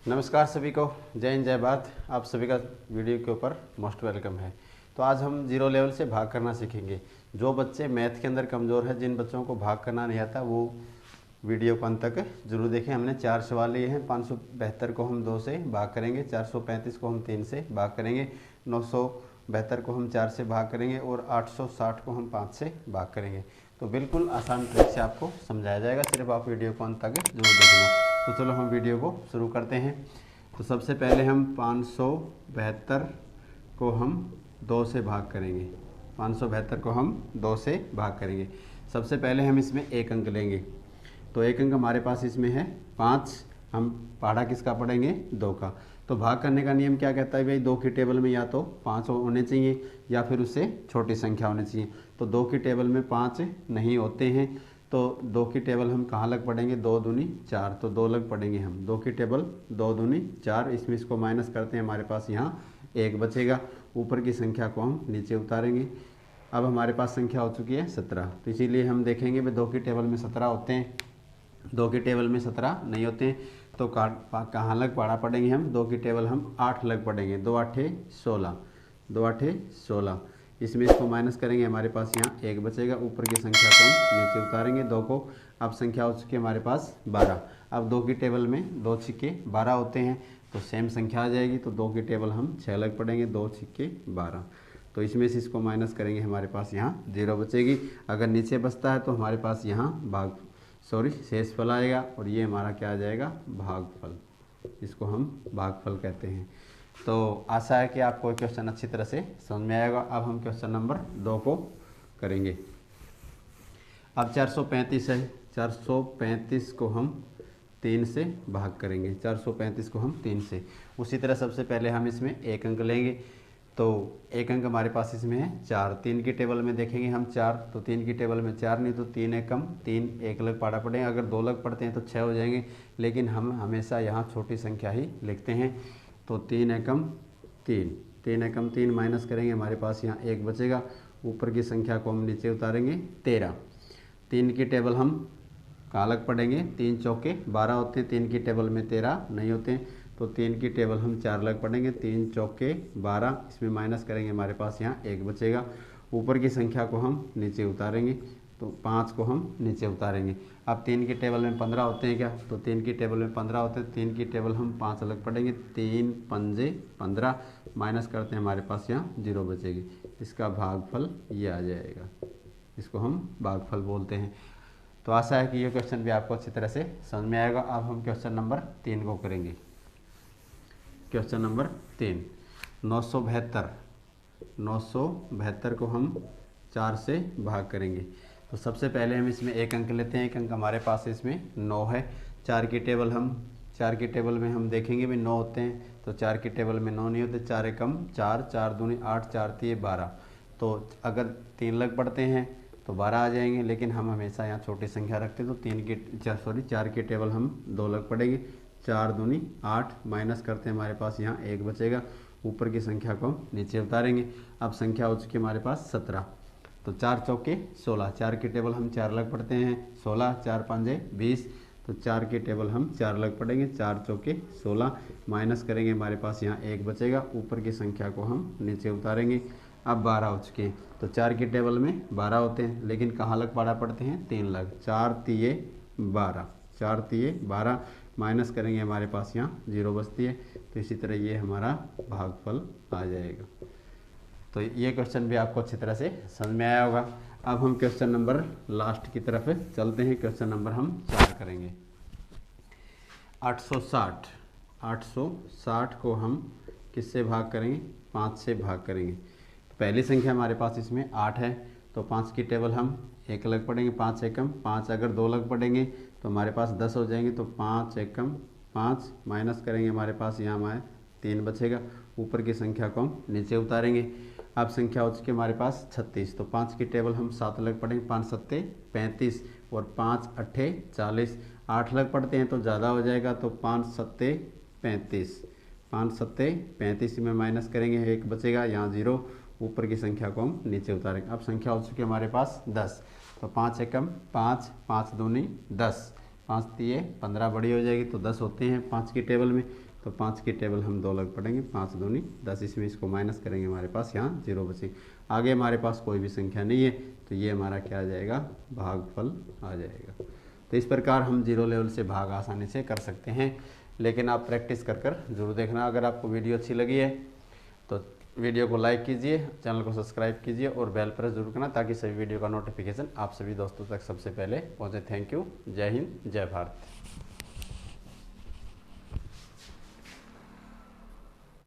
नमस्कार सभी को, जय हिंद जय भारत। आप सभी का वीडियो के ऊपर मोस्ट वेलकम है। तो आज हम जीरो लेवल से भाग करना सीखेंगे। जो बच्चे मैथ के अंदर कमज़ोर है, जिन बच्चों को भाग करना नहीं आता, वो वीडियो को अंत तक जरूर देखें। हमने 4 सवाल लिए हैं। 572 को हम 2 से भाग करेंगे, 435 को हम 3 से भाग करेंगे, 972 को हम 4 से भाग करेंगे और 860 को हम 5 से भाग करेंगे। तो बिल्कुल आसान ट्रिक से आपको समझाया जाएगा, सिर्फ आप वीडियो को अंत तक जरूर देखना। तो चलो हम वीडियो को शुरू करते हैं। तो सबसे पहले हम 572 को हम 2 से भाग करेंगे। 572 को हम 2 से भाग करेंगे। सबसे पहले हम इसमें एक अंक लेंगे। तो एक अंक हमारे पास इसमें है 5। हम पहाड़ा किसका पढ़ेंगे? 2 का। तो भाग करने का नियम क्या कहता है भाई? 2 की टेबल में या तो 5 होने चाहिए या फिर उससे छोटी संख्या होनी चाहिए। तो 2 की टेबल में 5 नहीं होते हैं, तो 2 की टेबल हम कहाँ लग पड़ेंगे? 2 दूनी 4, तो 2 लग पड़ेंगे हम। 2 की टेबल 2 दूनी 4, इसमें इसको माइनस करते हैं, हमारे पास यहाँ 1 बचेगा। ऊपर की संख्या को हम नीचे उतारेंगे। अब हमारे पास संख्या हो चुकी है 17, तो इसीलिए हम देखेंगे भाई 2 की टेबल में 17 होते हैं, 2 की टेबल में 17 नहीं होते हैं, तो कहाँ लग पड़ा पड़ेंगे हम? 2 की टेबल हम 8 लग पड़ेंगे। 2 8 16, 2 8 16, इसमें इसको माइनस करेंगे, हमारे पास यहाँ 1 बचेगा। ऊपर की संख्या को हम नीचे उतारेंगे 2 को। अब संख्या हो चुकी है हमारे पास 12। अब 2 की टेबल में 2 छिक्के 12 होते हैं, तो सेम संख्या आ जाएगी। तो 2 की टेबल हम 6 लग पड़ेंगे, 2 छिक्के 12, तो इसमें से इसको माइनस करेंगे, हमारे पास यहाँ 0 बचेगी। अगर नीचे बचता है तो हमारे पास यहाँ शेषफल आएगा, और ये हमारा क्या आ जाएगा? भागफल। इसको हम भागफल कहते हैं। तो आशा है कि आपको क्वेश्चन अच्छी तरह से समझ में आएगा। अब हम क्वेश्चन नंबर 2 को करेंगे। अब 435 है, 435 को हम 3 से भाग करेंगे। 435 को हम 3 से, उसी तरह सबसे पहले हम इसमें एक अंक लेंगे। तो एक अंक हमारे पास इसमें है 4। 3 की टेबल में देखेंगे हम 4, तो 3 की टेबल में 4 नहीं, तो 3 एक कम 3, 1 लग पड़ा पड़ेगा। अगर 2 लग पड़ते हैं तो 6 हो जाएंगे, लेकिन हम हमेशा यहाँ छोटी संख्या ही लिखते हैं। तो 3 एकम 3, 3 एकम 3 माइनस करेंगे, हमारे पास यहाँ 1 बचेगा। ऊपर की संख्या को हम नीचे उतारेंगे 13। 3 की टेबल हम कहाँ लग पड़ेंगे? 3 चौके 12 होते हैं, 3 की टेबल में 13 नहीं होते हैं, तो 3 की टेबल हम 4 लग पड़ेंगे। 3 चौके 12, इसमें माइनस करेंगे, हमारे पास यहाँ 1 बचेगा। ऊपर की संख्या को हम नीचे उतारेंगे, तो 5 को हम नीचे उतारेंगे। अब 3 की टेबल में 15 होते हैं क्या? तो 3 की टेबल में 15 होते हैं, 3 की टेबल हम 5 अलग पड़ेंगे। 3 पंजे 15, माइनस करते हैं, हमारे पास यहाँ 0 बचेगी। इसका भागफल ये आ जाएगा, इसको हम भागफल बोलते हैं। तो आशा है कि ये क्वेश्चन भी आपको अच्छी तरह से समझ में आएगा। अब हम क्वेश्चन नंबर 3 को करेंगे। क्वेश्चन नंबर 3, 972 को हम 4 से भाग करेंगे। तो सबसे पहले हम इसमें एक अंक लेते हैं। एक अंक हमारे पास इसमें 9 है। 4 की टेबल में हम देखेंगे भी 9 होते हैं, तो 4 की टेबल में 9 नहीं होते। 4 एकम 4, 4 दूनी 8, 4 तीय 12, तो अगर 3 लग पड़ते हैं तो 12 आ जाएंगे, लेकिन हम हमेशा यहाँ छोटी संख्या रखते हैं। तो 4 की टेबल हम 2 लग पड़ेंगे। 4 दूनी 8, माइनस करते हैं, हमारे पास यहाँ 1 बचेगा। ऊपर की संख्या को हम नीचे उतारेंगे। अब संख्या हो चुकी है हमारे पास 17, तो 4 चौके 16, 4 की टेबल हम 4 लग पड़ते हैं। 16, 4 पंजे 20, तो 4 की टेबल हम 4 लग पड़ेंगे। 4 चौके 16, माइनस करेंगे, हमारे पास यहाँ 1 बचेगा। ऊपर की संख्या को हम नीचे उतारेंगे। अब 12 हो चुके हैं, तो 4 की टेबल में 12 होते हैं, लेकिन कहाँ लग पड़ा पड़ते हैं? 3 लग। 4 तिये 12, 4 तिये 12, माइनस करेंगे, हमारे पास यहाँ 0 बचती है। तो इसी तरह ये हमारा भागफल आ जाएगा। तो ये क्वेश्चन भी आपको अच्छी तरह से समझ में आया होगा। अब हम क्वेश्चन नंबर लास्ट की तरफ चलते हैं। क्वेश्चन नंबर हम 4 करेंगे। 860 को हम किससे भाग करेंगे? 5 से भाग करेंगे। तो पहली संख्या हमारे पास इसमें 8 है, तो 5 की टेबल हम 1 लग पड़ेंगे। 5 एकम 5, अगर 2 लग पड़ेंगे तो हमारे पास 10 हो जाएंगे। तो 5 एकम 5, माइनस करेंगे, हमारे पास यहाँ हमारे 3 बचेगा। ऊपर की संख्या को हम नीचे उतारेंगे। अब संख्या हो चुकी है हमारे पास 36, तो 5 की टेबल हम 7 लग पड़ेंगे। 5 सत्ते 35 और 5 अट्ठे 40, 8 लग पड़ते हैं तो ज़्यादा हो जाएगा। तो 5 सत्ते 35, 5 सत्ते 35 में माइनस करेंगे, 1 बचेगा, यहाँ 0। ऊपर की संख्या को हम नीचे उतारेंगे। अब संख्या हो चुकी है हमारे पास 10, तो 5 एकम 5, 5 दूनी 10, 5 तिये 15 बड़ी हो जाएगी, तो 10 होते हैं 5 की टेबल में। तो 5 की टेबल हम 2 लग पड़ेंगे, 5 दूनी 10, इसमें इसको माइनस करेंगे, हमारे पास यहाँ 0 बचे। आगे हमारे पास कोई भी संख्या नहीं है, तो ये हमारा क्या आ जाएगा, भागफल आ जाएगा। तो इस प्रकार हम जीरो लेवल से भाग आसानी से कर सकते हैं, लेकिन आप प्रैक्टिस कर कर जरूर देखना। अगर आपको वीडियो अच्छी लगी है तो वीडियो को लाइक कीजिए, चैनल को सब्सक्राइब कीजिए और बेल प्रेस जरूर करना, ताकि सभी वीडियो का नोटिफिकेशन आप सभी दोस्तों तक सबसे पहले पहुंचे। Thank you. जय हिंद, जय भारत।